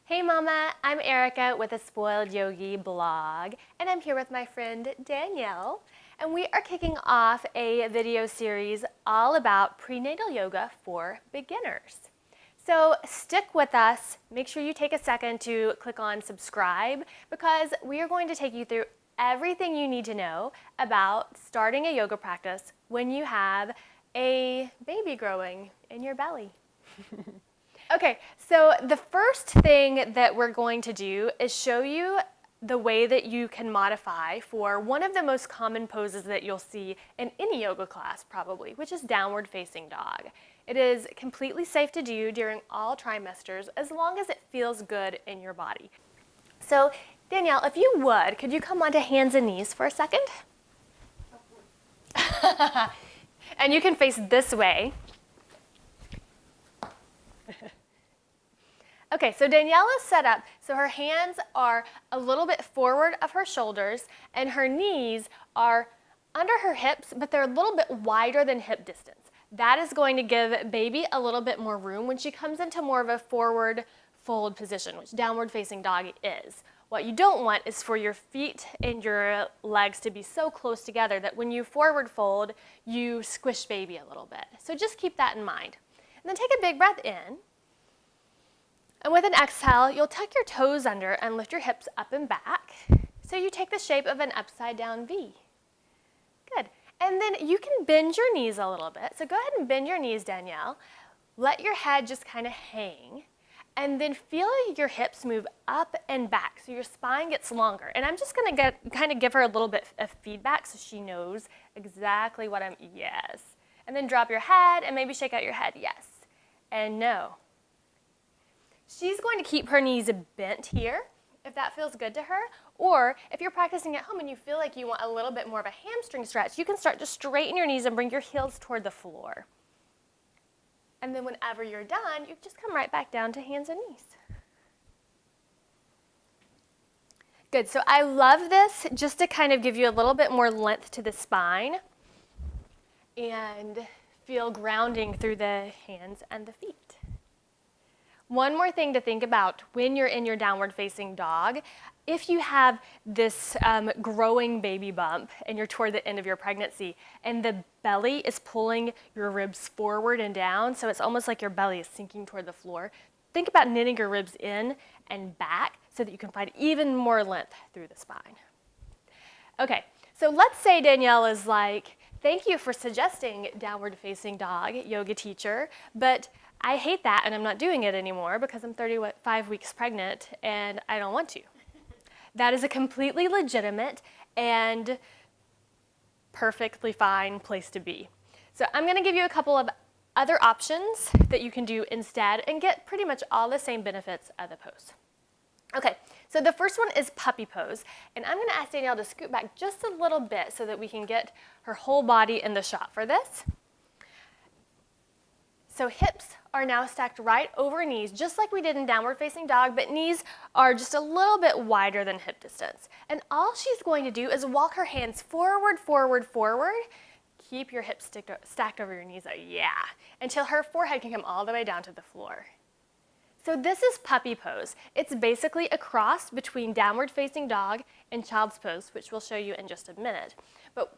Hey Mama, I'm Erica with a Spoiled Yogi blog, and I'm here with my friend Danielle, and we are kicking off a video series all about prenatal yoga for beginners. So stick with us, make sure you take a second to click on subscribe because we are going to take you through everything you need to know about starting a yoga practice when you have a baby growing in your belly. Okay, so the first thing that we're going to do is show you the way that you can modify for one of the most common poses that you'll see in any yoga class probably, which is downward facing dog. It is completely safe to do during all trimesters as long as it feels good in your body. So Danielle, if you would, could you come onto hands and knees for a second? And you can face this way. Okay, so Danielle is set up so her hands are a little bit forward of her shoulders and her knees are under her hips, but they're a little bit wider than hip distance. That is going to give baby a little bit more room when she comes into more of a forward fold position, which downward facing dog is. What you don't want is for your feet and your legs to be so close together that when you forward fold, you squish baby a little bit. So just keep that in mind. And then take a big breath in. And with an exhale, you'll tuck your toes under and lift your hips up and back. So you take the shape of an upside down V. Good. And then you can bend your knees a little bit. So go ahead and bend your knees, Danielle. Let your head just kind of hang. And then feel your hips move up and back so your spine gets longer. And I'm just going to kind of give her a little bit of feedback so she knows exactly what yes. And then drop your head and maybe shake out your head, yes. And no. She's going to keep her knees bent here, if that feels good to her. Or if you're practicing at home and you feel like you want a little bit more of a hamstring stretch, you can start to straighten your knees and bring your heels toward the floor. And then whenever you're done, you just come right back down to hands and knees. Good, so I love this just to kind of give you a little bit more length to the spine and feel grounding through the hands and the feet. One more thing to think about when you're in your downward facing dog, if you have this growing baby bump and you're toward the end of your pregnancy and the belly is pulling your ribs forward and down, so it's almost like your belly is sinking toward the floor, think about knitting your ribs in and back so that you can find even more length through the spine. Okay, so let's say Danielle is like, thank you for suggesting downward facing dog, yoga teacher, but I hate that and I'm not doing it anymore because I'm 35 weeks pregnant and I don't want to. That is a completely legitimate and perfectly fine place to be. So I'm going to give you a couple of other options that you can do instead and get pretty much all the same benefits of the pose. Okay, so the first one is puppy pose, and I'm going to ask Danielle to scoot back just a little bit so that we can get her whole body in the shot for this. So hips are now stacked right over knees, just like we did in downward facing dog, but knees are just a little bit wider than hip distance. And all she's going to do is walk her hands forward, forward, forward. Keep your hips stacked over your knees, until her forehead can come all the way down to the floor. So this is puppy pose. It's basically a cross between downward facing dog and child's pose, which we'll show you in just a minute. But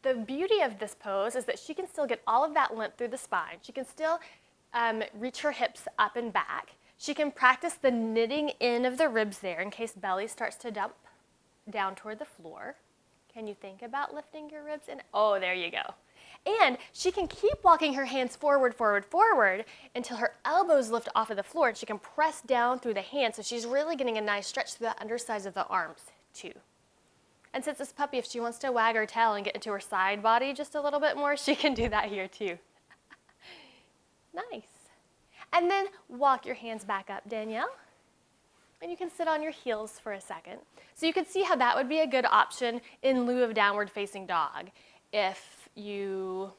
the beauty of this pose is that she can still get all of that length through the spine. She can still reach her hips up and back. She can practice the knitting in of the ribs there in case belly starts to dump down toward the floor. Can you think about lifting your ribs in? Oh, there you go. And she can keep walking her hands forward, forward, forward until her elbows lift off of the floor and she can press down through the hands so she's really getting a nice stretch through the undersides of the arms too. And since this puppy, if she wants to wag her tail and get into her side body just a little bit more, she can do that here too. Nice. And then walk your hands back up, Danielle. And you can sit on your heels for a second. So you can see how that would be a good option in lieu of downward facing dog if you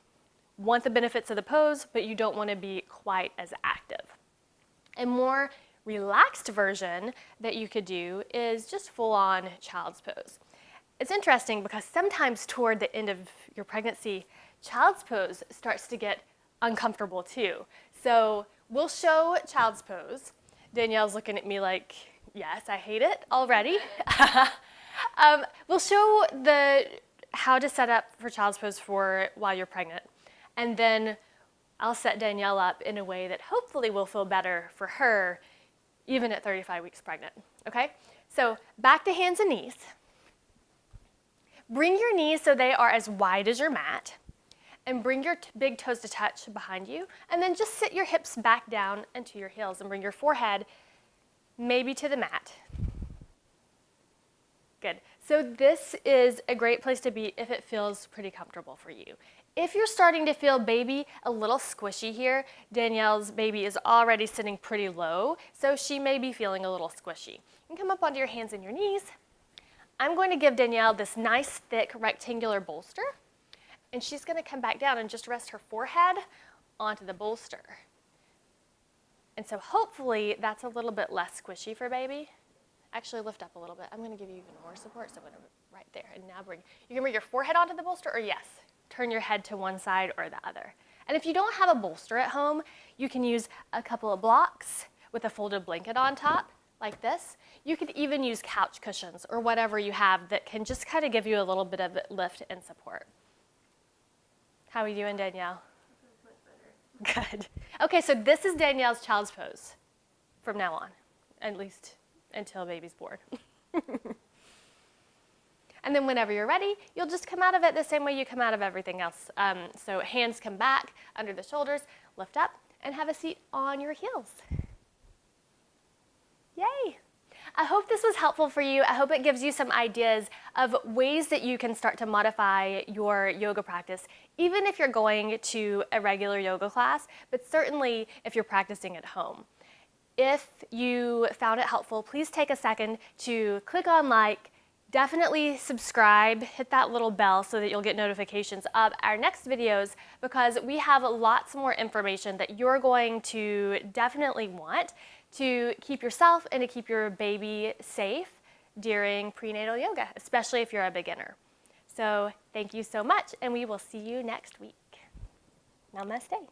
want the benefits of the pose, but you don't want to be quite as active. A more relaxed version that you could do is just full-on child's pose. It's interesting because sometimes toward the end of your pregnancy, child's pose starts to get uncomfortable too. So we'll show child's pose. Danielle's looking at me like, yes, I hate it already. We'll show how to set up for child's pose while you're pregnant. And then I'll set Danielle up in a way that hopefully will feel better for her even at 35 weeks pregnant, okay? So back to hands and knees. Bring your knees so they are as wide as your mat, and bring your big toes to touch behind you, and then just sit your hips back down into your heels and bring your forehead maybe to the mat. Good. So this is a great place to be if it feels pretty comfortable for you. If you're starting to feel baby a little squishy here, Danielle's baby is already sitting pretty low, so she may be feeling a little squishy. You can come up onto your hands and your knees. I'm going to give Danielle this nice thick rectangular bolster, and she's going to come back down and just rest her forehead onto the bolster. And so hopefully that's a little bit less squishy for baby. Actually lift up a little bit. I'm going to give you even more support, so I'm going to right there. And now you can bring your forehead onto the bolster, or yes, turn your head to one side or the other. And if you don't have a bolster at home, you can use a couple of blocks with a folded blanket on top, like this. You could even use couch cushions or whatever you have that can just kind of give you a little bit of lift and support. How are you doing, Danielle? Good. Okay, so this is Danielle's child's pose from now on, at least until baby's born. And then whenever you're ready, you'll just come out of it the same way you come out of everything else. So hands come back under the shoulders, lift up, and have a seat on your heels. Yay! I hope this was helpful for you. I hope it gives you some ideas of ways that you can start to modify your yoga practice, even if you're going to a regular yoga class, but certainly if you're practicing at home. If you found it helpful, please take a second to click on like, definitely subscribe, hit that little bell so that you'll get notifications of our next videos, because we have lots more information that you're going to definitely want to keep yourself and to keep your baby safe during prenatal yoga, especially if you're a beginner. So thank you so much, and we will see you next week. Namaste.